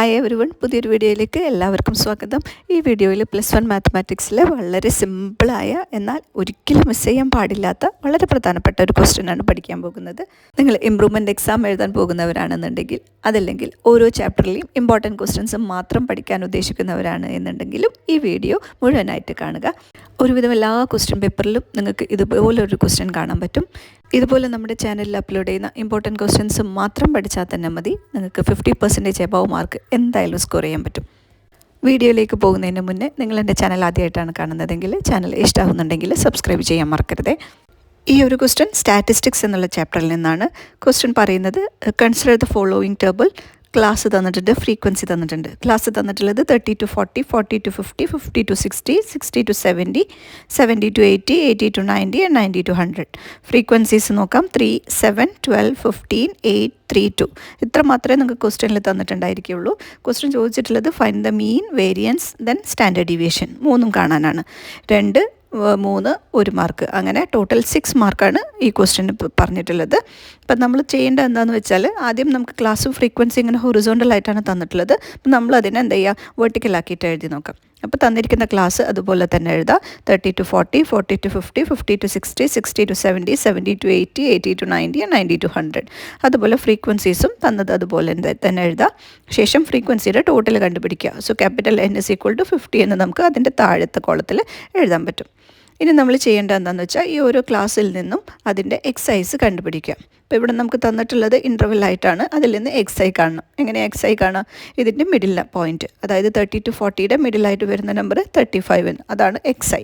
Hi everyone, പുതിയൊരു വീഡിയോയിലേക്ക് എല്ലാവർക്കും സ്വാഗതം. ഈ വീഡിയോയിൽ +1 മാത്തമാറ്റിക്സിലെ വളരെ സിമ്പിളായ എന്നാൽ ഒരിക്കലും മിസ് ചെയ്യാൻ പാടില്ലാത്ത വളരെ പ്രധാനപ്പെട്ട ഒരു ക്വസ്റ്റ്യനാണ് പഠിക്കാൻ പോകുന്നത്. നിങ്ങൾ ഇംപ്രൂവ്മെൻറ്റ് എക്സാം എഴുതാൻ പോകുന്നവരാണെന്നുണ്ടെങ്കിൽ, അതല്ലെങ്കിൽ ഓരോ ചാപ്റ്ററിലെയും ഇമ്പോർട്ടൻറ്റ് ക്വസ്റ്റ്യൻസ് മാത്രം പഠിക്കാൻ ഉദ്ദേശിക്കുന്നവരാണ് എന്നുണ്ടെങ്കിലും ഈ വീഡിയോ മുഴുവനായിട്ട് കാണുക. ഒരുവിധം എല്ലാ ക്വസ്റ്റ്യൻ പേപ്പറിലും നിങ്ങൾക്ക് ഇതുപോലൊരു ക്വസ്റ്റ്യൻ കാണാൻ പറ്റും. ഇതുപോലെ നമ്മുടെ ചാനലിൽ അപ്ലോഡ് ചെയ്യുന്ന ഇമ്പോർട്ടൻറ്റ് ക്വസ്റ്റ്യൻസ് മാത്രം പഠിച്ചാൽ തന്നെ മതി. നിങ്ങൾക്ക് 50% എബവ് മാർക്ക് എന്തായാലും സ്കോർ ചെയ്യാൻ പറ്റും. വീഡിയോയിലേക്ക് പോകുന്നതിന് മുന്നേ നിങ്ങൾ എൻ്റെ ചാനൽ ആദ്യമായിട്ടാണ് കാണുന്നതെങ്കിൽ ചാനൽ ഇഷ്ടമാകുന്നുണ്ടെങ്കിൽ സബ്സ്ക്രൈബ് ചെയ്യാൻ മറക്കരുത്. ഈ ഒരു ക്വസ്റ്റ്യൻ സ്റ്റാറ്റിസ്റ്റിക്സ് എന്നുള്ള ചാപ്റ്ററിൽ നിന്നാണ്. ക്വസ്റ്റ്യൻ പറയുന്നത് consider the following table. Class തന്നിട്ടുണ്ട്, ഫ്രീക്വൻസി തന്നിട്ടുണ്ട്. ക്ലാസ് തന്നിട്ടുള്ളത് 30 to 40, 40 to 50, 50 to 60, 60 to 70, 70 to 80, 80 to 90 and 90 to 100. Frequencies നോക്കാം. 3, 7, 12, 15, 8, 3, 2. ഇത്ര മാത്രമേ നിങ്ങൾക്ക് ക്വസ്റ്റ്യനിൽ തന്നിട്ടുണ്ടായിരിക്കുള്ളൂ. ക്വസ്റ്റ്യൻ ചോദിച്ചിട്ടുള്ളത് find the mean, variance, then standard deviation. മൂന്നും കാണാനാണ്. 2, 3, 1 മാർക്ക്. അങ്ങനെ ടോട്ടൽ 6 മാർക്കാണ് ഈ ക്വസ്റ്റ്യന് പറഞ്ഞിട്ടുള്ളത്. അപ്പം നമ്മൾ ചെയ്യേണ്ടത് എന്താണെന്ന് വെച്ചാൽ, ആദ്യം നമുക്ക് ക്ലാസ്സും ഫ്രീക്വൻസി ഇങ്ങനെ ഹൊറിസോണ്ടലായിട്ടാണ് തന്നിട്ടുള്ളത്. അപ്പം നമ്മൾ അതിനെ എന്താ ചെയ്യുക, വെർട്ടിക്കലാക്കിയിട്ട് എഴുതി നോക്കാം. അപ്പോൾ തന്നിരിക്കുന്ന ക്ലാസ് അതുപോലെ തന്നെ എഴുതാം. 30 to 40, 40 to 50, 50 to 60, 60 to 70, 70 to 80, 80 to 90 and 90 to 100. അതുപോലെ ഫ്രീക്വൻസീസും തന്നത് അതുപോലെ തന്നെ എഴുതാം. ശേഷം ഫ്രീക്വൻസിയുടെ ടോട്ടൽ കണ്ടുപിടിക്കുക. സോ ക്യാപിറ്റൽ N = 50 എന്ന് നമുക്ക് അതിൻ്റെ താഴത്തെ കോളത്തിൽ എഴുതാൻ പറ്റും. ഇനി നമ്മൾ ചെയ്യേണ്ടത് എന്താണെന്ന് വെച്ചാൽ, ഈ ഓരോ ക്ലാസ്സിൽ നിന്നും അതിൻ്റെ എക്സൈസ് കണ്ടുപിടിക്കുക. അപ്പോൾ ഇവിടെ നമുക്ക് തന്നിട്ടുള്ളത് ഇൻ്റർവെല്ലായിട്ടാണ്. അതിൽ നിന്ന് എക്സൈ കാണണം. എങ്ങനെ എക്സൈ കാണാം? ഇതിൻ്റെ മിഡിൽ പോയിൻറ്റ്, അതായത് 30 to 40യുടെ മിഡിലായിട്ട് വരുന്ന നമ്പർ 35 എന്ന്, അതാണ് എക്സൈ.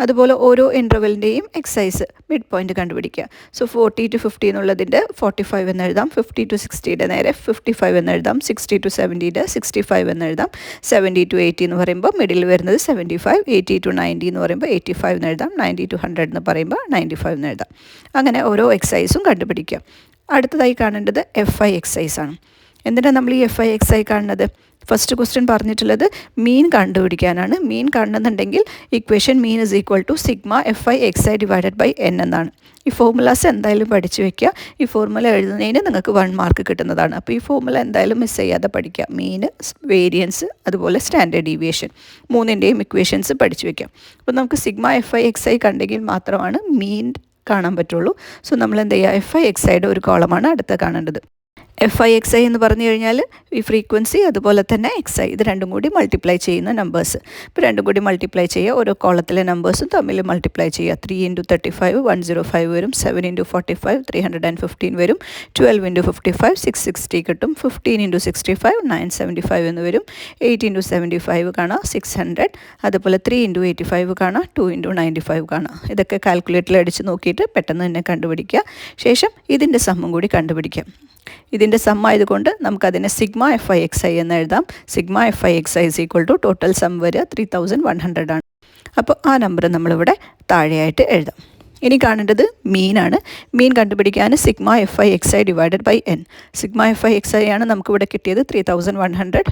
അതുപോലെ ഓരോ ഇൻ്റർവെലിൻ്റെയും എക്സൈസ് മിഡ് പോയിൻറ്റ് കണ്ടുപിടിക്കുക. സോ 40 to 50 എന്നുള്ളതിൻ്റെ 45 എന്ന് എഴുതാം. 50 to 60യുടെ നേരെ 55 എന്ന് എഴുതാം. 60 to 70യുടെ 65 എന്ന് എഴുതാം. 70 to 80 എന്ന് പറയുമ്പോൾ മിഡിൽ വരുന്നത് 75. 80 to 90 എന്ന് പറയുമ്പോൾ 85 എന്ന് എഴുതാം. 90 to 100 എന്ന് പറയുമ്പോൾ 95 എന്ന് എഴുതാം. അങ്ങനെ ഓരോ എക്സൈസും കണ്ടുപിടിക്കുക. അടുത്തതായി കാണേണ്ടത് FI എക്സൈസാണ്. എന്തിനാണ് നമ്മൾ ഈ FI എക്സൈ കാണുന്നത്? ഫസ്റ്റ് ക്വസ്റ്റ്യൻ പറഞ്ഞിട്ടുള്ളത് മീൻ കണ്ടുപിടിക്കാനാണ്. മീൻ കാണുന്നുണ്ടെങ്കിൽ ഇക്വേഷൻ മീൻ = സിഗ്മ FI XI / N എന്നാണ്. ഈ ഫോർമുലാസ് എന്തായാലും പഠിച്ചു വയ്ക്കുക. ഈ ഫോർമുല എഴുതുന്നതിന് നിങ്ങൾക്ക് 1 മാർക്ക് കിട്ടുന്നതാണ്. അപ്പോൾ ഈ ഫോർമുല എന്തായാലും മിസ് ചെയ്യാതെ പഠിക്കുക. മീൻ, വേരിയൻസ്, അതുപോലെ സ്റ്റാൻഡേർഡ് ഡീവിയേഷൻ, മൂന്നിൻ്റെയും ഇക്വേഷൻസ് പഠിച്ചു വയ്ക്കാം. അപ്പോൾ നമുക്ക് സിഗ്മ FI XI കണ്ടെങ്കിൽ മാത്രമാണ് മീൻ കാണാൻ പറ്റുള്ളൂ. സോ നമ്മൾ എന്ത് ചെയ്യുക, FI XIയുടെ ഒരു കോളമാണ് അടുത്ത കാണേണ്ടത്. FI XI എന്ന് പറഞ്ഞു കഴിഞ്ഞാൽ ഈ ഫ്രീക്വൻസി അതുപോലെ തന്നെ XI, ഇത് രണ്ടും കൂടി മൾട്ടിപ്ലൈ ചെയ്യുന്ന നമ്പേഴ്സ്. ഇപ്പോൾ രണ്ടും കൂടി മൾട്ടിപ്ലൈ ചെയ്യുക. ഓരോ കോളത്തിലെ നമ്പേഴ്സും തമ്മിൽ മൾട്ടിപ്ലൈ ചെയ്യുക. 3 × 35 105 വരും. 7 × 45 315 വരും. 12 × 55 660 കിട്ടും. 15 × 65 975 എന്ന് വരും. 8 × 75 കാണാം 600. അതുപോലെ 3 × 85 കാണാം 2 × 95 കാണാം. ഇതൊക്കെ കാൽക്കുലേറ്ററിൽ അടിച്ച് നോക്കിയിട്ട് പെട്ടെന്ന് തന്നെ കണ്ടുപിടിക്കുക. ശേഷം ഇതിൻ്റെ സമ്മും കൂടി കണ്ടുപിടിക്കുക. ഇതിൻ്റെ സം ആയതുകൊണ്ട് നമുക്കതിനെ സിഗ്മ FI XI എന്ന് എഴുതാം. Sigma FI XI = total some വരിക 3100 ആണ്. അപ്പോൾ ആ നമ്പർ നമ്മളിവിടെ താഴെയായിട്ട് എഴുതാം. ഇനി കാണേണ്ടത് മീനാണ്. മീൻ കണ്ടുപിടിക്കാൻ sigma FI XI / N. Sigma FI XI ആണ് നമുക്കിവിടെ കിട്ടിയത്. 3100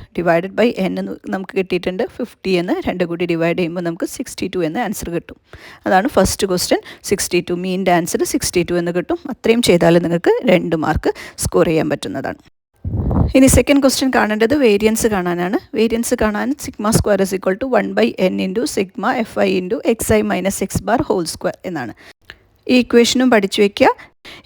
/ N എന്ന് നമുക്ക് കിട്ടിയിട്ടുണ്ട്. 50 എന്ന് 2 കൂടി ഡിവൈഡ് ചെയ്യുമ്പോൾ നമുക്ക് 62 എന്ന ആൻസർ കിട്ടും. അതാണ് ഫസ്റ്റ് ക്വസ്റ്റ്യൻ. 62, മീനിൻ്റെ ആൻസർ 62 എന്ന് കിട്ടും. അത്രയും ചെയ്താൽ നിങ്ങൾക്ക് 2 മാർക്ക് സ്കോർ ചെയ്യാൻ പറ്റുന്നതാണ്. ഇനി സെക്കൻഡ് ക്വസ്റ്റ്യൻ കാണേണ്ടത് വേരിയൻസ് കാണാനാണ്. വേരിയൻസ് കാണാൻ σ² = 1/n × sigma FI × XI - X bar (² എന്നാണ്. ഈ ഇക്വേഷനും പഠിച്ചു വയ്ക്കുക.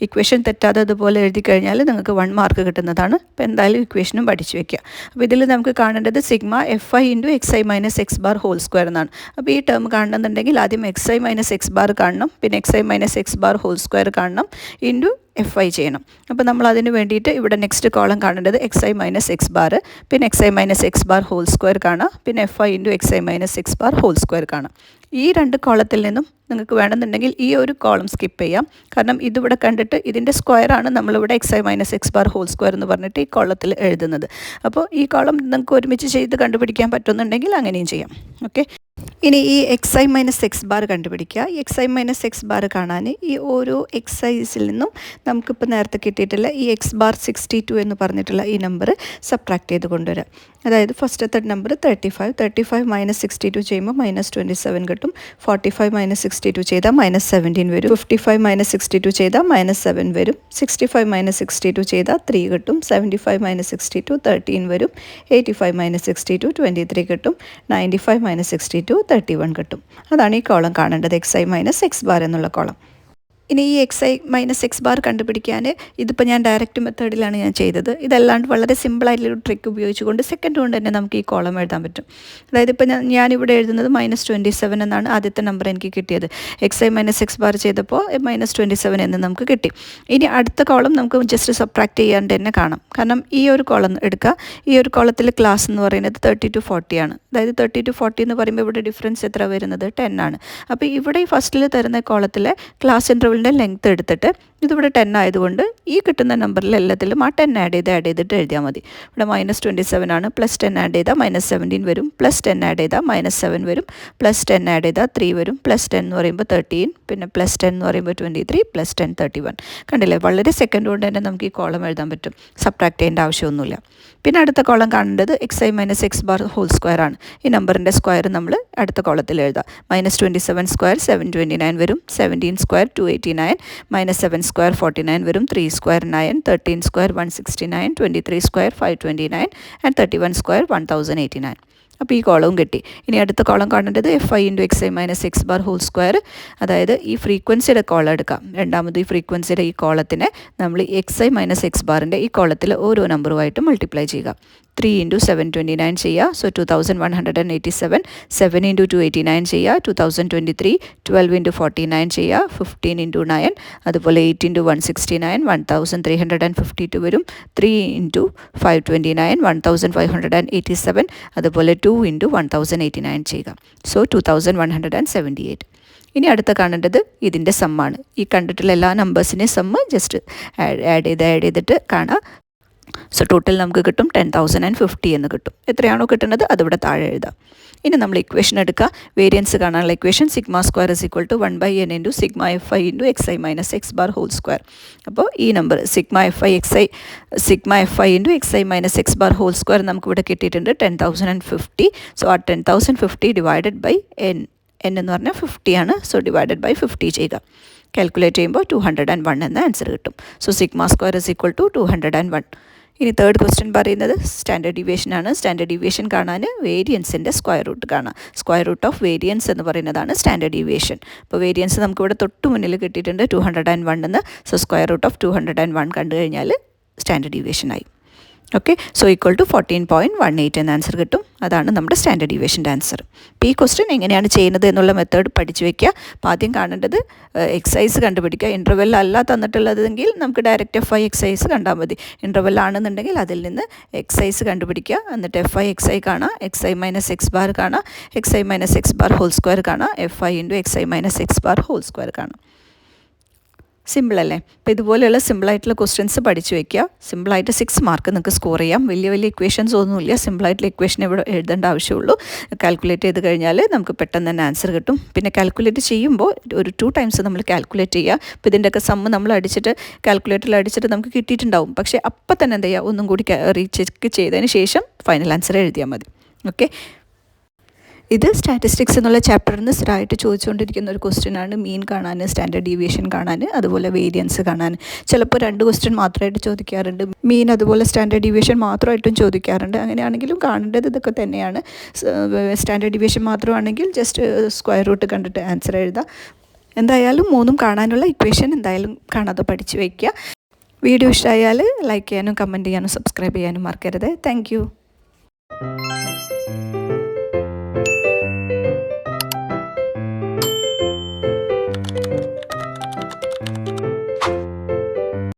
ഇക്വേഷൻ തെറ്റാതെ അതുപോലെ എഴുതി കഴിഞ്ഞാൽ നിങ്ങൾക്ക് 1 മാർക്ക് കിട്ടുന്നതാണ്. അപ്പോൾ എന്തായാലും ഇക്വേഷനും പഠിച്ചു വയ്ക്കുക. അപ്പോൾ ഇതിൽ നമുക്ക് കാണേണ്ടത് sigma FI × XI - X bar (² എന്നാണ്. അപ്പോൾ ഈ ടേം കാണണമെന്നുണ്ടെങ്കിൽ ആദ്യം XI - X bar കാണണം, പിന്നെ XI - X bar (² കാണണം, ഇൻറ്റു FI ചെയ്യണം. അപ്പോൾ നമ്മൾ അതിന് വേണ്ടിയിട്ട് ഇവിടെ നെക്സ്റ്റ് കോളം കാണേണ്ടത് XI - X bar, പിന്നെ XI - X bar (² കാണാം, പിന്നെ FI × XI - X bar (² കാണാം. ഈ 2 കോളത്തിൽ നിന്നും നിങ്ങൾക്ക് വേണമെന്നുണ്ടെങ്കിൽ ഈ ഒരു കോളം സ്കിപ്പ് ചെയ്യാം. കാരണം ഇതിവിടെ കണ്ടിട്ട് ഇതിൻ്റെ സ്ക്വയറാണ് നമ്മളിവിടെ XI - X bar (² എന്ന് പറഞ്ഞിട്ട് ഈ കോളത്തിൽ എഴുതുന്നത്. അപ്പോൾ ഈ കോളം നിങ്ങൾക്ക് ഒരുമിച്ച് ചെയ്ത് കണ്ടുപിടിക്കാൻ പറ്റുന്നുണ്ടെങ്കിൽ അങ്ങനെയും ചെയ്യാം. ഓക്കെ. ഇനി ഈ X I minus X bar കണ്ടുപിടിക്കുക. ഈ X I minus X bar കാണാൻ ഈ ഓരോ എക്സൈസിൽ നിന്നും നമുക്കിപ്പോൾ നേരത്തെ കിട്ടിയിട്ടുള്ള ഈ എക്സ് ബാർ 62 എന്ന് പറഞ്ഞിട്ടുള്ള ഈ നമ്പർ സബ്ട്രാക്ട് ചെയ്ത് കൊണ്ടുവരാം. അതായത് ഫസ്റ്റത്തെ നമ്പർ 35 മൈനസ് 62 ചെയ്യുമ്പോൾ -27 കിട്ടും. 45 മൈനസ് 62 ചെയ്താൽ -17 വരും. 55 മൈനസ് 62 ചെയ്താൽ -7 വരും. 65 മൈനസ് 62 ചെയ്താൽ 3 കിട്ടും. 75 മൈനസ് 62 13 വരും. 85 മൈനസ് 62 23 കിട്ടും. 95 മൈനസ് 62 31 കിട്ടും. അതാണ് ഈ കോളം കാണേണ്ടത്, X I minus X bar എന്നുള്ള കോളം. ഇനി ഈ X I minus X bar കണ്ടുപിടിക്കാൻ ഇതിപ്പോൾ ഞാൻ ഡയറക്റ്റ് മെത്തേഡിലാണ് ഞാൻ ചെയ്തത്. ഇതല്ലാണ്ട് വളരെ സിമ്പിളായിട്ടുള്ളൊരു ട്രിക്ക് ഉപയോഗിച്ചുകൊണ്ട് സെക്കൻഡ് കൊണ്ട് തന്നെ നമുക്ക് ഈ കോളം എഴുതാൻ പറ്റും. അതായത് ഇപ്പോൾ ഞാനിവിടെ എഴുതുന്നത് -27 എന്നാണ് ആദ്യത്തെ നമ്പർ എനിക്ക് കിട്ടിയത്. X I minus X bar ചെയ്തപ്പോൾ -27 എന്ന് നമുക്ക് കിട്ടി. ഇനി അടുത്ത കോളം നമുക്ക് ജസ്റ്റ് സബ്ട്രാക്ട് ചെയ്യാണ്ട് തന്നെ കാണാം. കാരണം ഈ ഒരു കോളം എടുക്കുക. ഈ ഒരു കോളത്തിൽ ക്ലാസ് എന്ന് പറയുന്നത് 30 to 40 ആണ്. അതായത് 30 to 40 എന്ന് പറയുമ്പോൾ ഇവിടെ ഡിഫറൻസ് എത്ര വരുന്നത് 10 ആണ്. അപ്പോൾ ഇവിടെ ഈ ഫസ്റ്റിൽ തരുന്ന കോളത്തിലെ ക്ലാസ് ഇൻ്റർവൽ ലെങ്ത് എടുത്തിട്ട് ഇതിവിടെ 10 ആയതുകൊണ്ട് ഈ കിട്ടുന്ന നമ്പറിൽ എല്ലാത്തിലും ആ 10 ആഡ് ചെയ്തിട്ട് എഴുതിയാൽ മതി. ഇവിടെ -27 ആണ്. +10 ആഡ് ചെയ്താൽ -17 വരും. +10 ആഡ് ചെയ്താൽ -7 വരും. +10 ആഡ് ചെയ്താൽ 3 വരും. +10 എന്ന് പറയുമ്പോൾ 13, പിന്നെ +10 എന്ന് പറയുമ്പോൾ 23, +10 31. കണ്ടില്ലേ, വളരെ സെക്കൻഡ് കൊണ്ട് തന്നെ നമുക്ക് ഈ കോളം എഴുതാൻ പറ്റും. സബ്ട്രാക്ട് ചെയ്യേണ്ട ആവശ്യമൊന്നുമില്ല. പിന്നെ അടുത്ത കോളം കാണേണ്ടത് X I minus X bar whole square ആണ്. ഈ നമ്പറിൻ്റെ സ്ക്വയർ നമ്മൾ അടുത്ത കോളത്തിൽ എഴുതാം. -27 സ്ക്വയർ 729 വരും. 17 സ്ക്വയർ 289, -7 സ്ക്വയർ 49 വരും. 3 square 9, 13 square 169, 23 square 529 and 31 square 1089. അപ്പോൾ ഈ കോളവും കിട്ടി. ഇനി അടുത്ത കോളം കാണേണ്ടത് F I into X I minus X bar whole square. അതായത് ഈ ഫ്രീക്വൻസിയുടെ കോളം എടുക്കാം. രണ്ടാമത് ഈ ഫ്രീക്വൻസിയുടെ ഈ കോളത്തിനെ നമ്മൾ എക്സ് ഐ മൈനസ് എക്സ് ബാറിൻ്റെ ഈ കോളത്തിൽ ഓരോ നമ്പറുമായിട്ട് മൾട്ടിപ്ലൈ ചെയ്യുക. 3 ഇൻറ്റു 729 ചെയ്യുക. സോ 2187. 7 ഇൻറ്റു 289 ചെയ്യുക. 2023. 12 ഇൻറ്റു 49 ചെയ്യുക. 15 ഇൻറ്റു 9. അതുപോലെ 8 ഇൻറ്റു 169 1352 വരും. 3 ഇൻറ്റു 529 1587. അതുപോലെ 2 ഇൻറ്റു 1089 ചെയ്യുക. സോ 2178. ഇനി അടുത്ത കാണേണ്ടത് ഇതിൻ്റെ സമ്മാണ്. ഈ കണ്ടിട്ടുള്ള എല്ലാ നമ്പേഴ്സിൻ്റെയും സമ്മ് ജസ്റ്റ് ആഡ് ചെയ്തിട്ട് കാണാം. സോ ടോട്ടൽ നമുക്ക് കിട്ടും 10,050 എന്ന് കിട്ടും. എത്രയാണോ കിട്ടുന്നത് അതിവിടെ താഴെ എഴുതാം. ഇനി നമ്മൾ ഇക്വേഷൻ എടുക്കുക. വേരിയൻസ് കാണാനുള്ള equation σ² = 1/n × σfi × xi minus X bar whole square. അപ്പോൾ ഈ number σfi × xi minus X bar whole square നമുക്കിവിടെ കിട്ടിയിട്ടുണ്ട് 10,050. സോ ആ 10,050 ഡിവൈഡഡ് ബൈ n എന്ന് പറഞ്ഞാൽ 50 ആണ്. സോ ഡിവൈഡഡ് ബൈ 50 ചെയ്യുക. കാൽക്കുലേറ്റ് ചെയ്യുമ്പോൾ 201 എന്ന ആൻസർ കിട്ടും. സോ σ² = 201. ഇനി തേർഡ് ക്വസ്റ്റ്യൻ പറയുന്നത് സ്റ്റാൻഡേർഡ് ഡീവിയേഷൻ ആണ്. സ്റ്റാൻഡേർഡ് ഡീവിയേഷൻ കാണാൻ വേരിയൻസിൻ്റെ സ്ക്വയർ റൂട്ട് കാണാം. സ്ക്വയർ റൂട്ട് ഓഫ് വേരിയൻസ് എന്ന് പറയുന്നതാണ് സ്റ്റാൻഡേർഡ് ഡീവിയേഷൻ. അപ്പോൾ വേരിയൻസ് നമുക്കിവിടെ തൊട്ട് മുന്നിൽ കിട്ടിയിട്ടുണ്ട് 201 എന്ന്. സോ സ്ക്വയർ റൂട്ട് ഓഫ് 201 കണ്ടു കഴിഞ്ഞാൽ സ്റ്റാൻഡേർഡ് ഡീവിയേഷനായി. ഓക്കെ, സോ = 14.18 എന്ന ആൻസർ കിട്ടും. അതാണ് നമ്മുടെ സ്റ്റാൻഡേർഡ് ഡീവിയേഷൻ്റെ ആൻസർ. ഇപ്പോൾ ഈ ക്വസ്റ്റ്യൻ എങ്ങനെയാണ് ചെയ്യുന്നത് എന്നുള്ള മെത്തേഡ് പഠിച്ചു വയ്ക്കുക. അപ്പോൾ ആദ്യം കാണേണ്ടത് എക്സൈസ് കണ്ടുപിടിക്കുക. ഇൻ്റർവെൽ അല്ല തന്നിട്ടുള്ളതെങ്കിൽ നമുക്ക് ഡയറക്റ്റ് എഫ് ഐ എക്സൈസ് കണ്ടാൽ മതി. ഇൻ്റർവെൽ ആണെന്നുണ്ടെങ്കിൽ അതിൽ നിന്ന് എക്സൈസ് കണ്ടുപിടിക്കുക. എന്നിട്ട് എഫ് ഐ എക്സ് ഐ കാണാം, x I minus X bar കാണാം, x I minus X bar whole square കാണാം, f I into X I minus X bar whole square കാണാം. സിമ്പിളല്ലേ? അപ്പോൾ ഇതുപോലെയുള്ള സിമ്പിളായിട്ടുള്ള ക്വസ്റ്റ്യൻസ് പഠിച്ചു വയ്ക്കുക. സിമ്പിളായിട്ട് 6 മാർക്ക് നിങ്ങൾക്ക് സ്കോർ ചെയ്യാം. വലിയ ഇക്വേഷൻസ് ഒന്നുമില്ല. സിമ്പിളായിട്ടുള്ള ഇക്വേഷൻ ഇവിടെ എഴുതേണ്ട ആവശ്യമുള്ളൂ. കാൽക്കുലേറ്റ് ചെയ്ത് കഴിഞ്ഞാൽ നമുക്ക് പെട്ടെന്ന് തന്നെ ആൻസർ കിട്ടും. പിന്നെ കാൽക്കുലേറ്റ് ചെയ്യുമ്പോൾ ഒരു 2 ടൈംസ് നമ്മൾ കാൽക്കുലേറ്റ് ചെയ്യുക. അപ്പോൾ ഇതിൻ്റെയൊക്കെ സമ്മ് നമ്മൾ കാൽക്കുലേറ്ററിൽ അടിച്ചിട്ട് നമുക്ക് കിട്ടിയിട്ടുണ്ടാവും. പക്ഷേ അപ്പം തന്നെ എന്ത് ചെയ്യുക, ഒന്നും കൂടി റീചെക്ക് ചെയ്തതിന് ശേഷം ഫൈനൽ ആൻസർ എഴുതിയാൽ മതി. ഓക്കെ, ഇത് സ്റ്റാറ്റിസ്റ്റിക്സ് എന്നുള്ള ചാപ്റ്ററിൽ നിന്ന് സ്ഥിരമായിട്ട് ചോദിച്ചുകൊണ്ടിരിക്കുന്ന ഒരു ക്വസ്റ്റ്യനാണ്. മീൻ കാണാൻ, സ്റ്റാൻഡേർഡ് ഡീവിയേഷൻ കാണാൻ, അതുപോലെ വേരിയൻസ് കാണാൻ. ചിലപ്പോൾ 2 ക്വസ്റ്റ്യൻ മാത്രമായിട്ട് ചോദിക്കാറുണ്ട്. മീൻ അതുപോലെ സ്റ്റാൻഡേർഡ് ഡീവിയേഷൻ മാത്രമായിട്ടും ചോദിക്കാറുണ്ട്. അങ്ങനെയാണെങ്കിലും കാണേണ്ടത് ഇതൊക്കെ തന്നെയാണ്. സ്റ്റാൻഡേർഡ് ഡീവിയേഷൻ മാത്രമാണെങ്കിൽ ജസ്റ്റ് സ്ക്വയർ റൂട്ട് കണ്ടിട്ട് ആൻസർ എഴുതാം. എന്തായാലും 3 കാണാനുള്ള ഇക്വേഷൻ എന്തായാലും കാണാതെ പഠിച്ചു വയ്ക്കുക. വീഡിയോ ഇഷ്ടമായാൽ ലൈക്ക് ചെയ്യാനും കമൻറ്റ് ചെയ്യാനും സബ്സ്ക്രൈബ് ചെയ്യാനും മറക്കരുത്. താങ്ക്